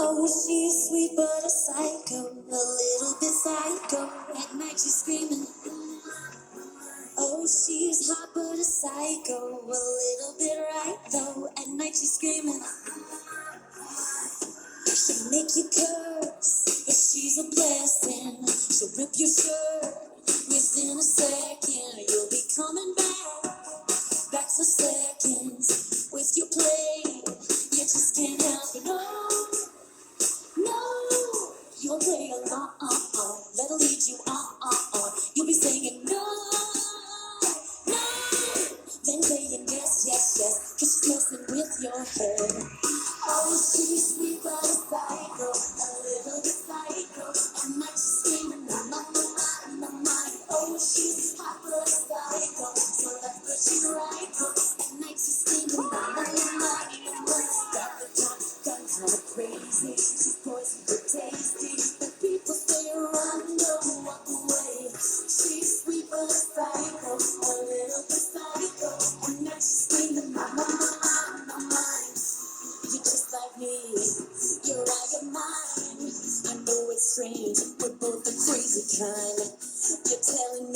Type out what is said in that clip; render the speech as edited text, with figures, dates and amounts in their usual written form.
Oh, she's sweet but a psycho, a little bit psycho. At night she's screaming. Oh, she's hot but a psycho, a little bit right though. At night she's screaming. She'll make you curse, but she's a blessing. She'll rip your shirt within a second. You'll be coming back for seconds with your play. You just can't help it. No, you'll play along. Let her lead you on. You'll be singing no, then saying yes, 'cause she's messing with your head. Oh, she's sweet but a psycho, a little bit psycho. At night she's screaming, my. Oh, she's hot but a psycho, so that's good, she's right. At night she's screaming, my. Got the top gun kind of crazy, she's poison but tasty. The people say run, don't walk away. She's sweet but a psycho, a little bit psycho. At night she's screaming, my. You're just like me, you're out your mind. I know it's strange, we're both the crazy kind. You're telling